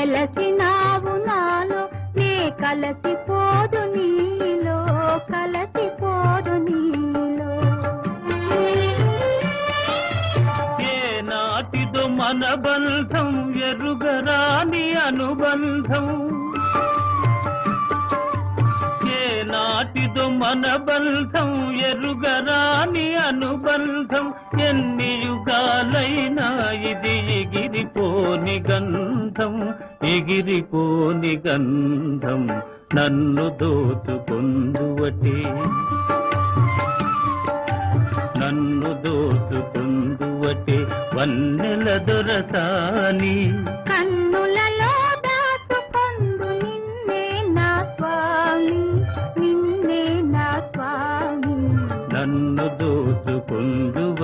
వెలసినావు నాలో నే కలసిపోదు నీలో కలసిపోదు నీలో. ఏ నాటిదో మన బంధం ఎరుగరాని అనుబంధం, ఏ నాటిదో మన బంధం ఎరుగరాని అనుబంధం. ఎన్ని యుగాలైనా ఇది ఎగిరిపోని గంధం, ఎగిరిపోని గంధం. నన్ను దోచుకొందువటే, నన్ను దోచుకొందువటే వన్నెల దొరసాని. కన్నులలో దాచుకొందు నిన్నే నా స్వామి, నిన్నే నా స్వామి. నన్ను దోచుకొందు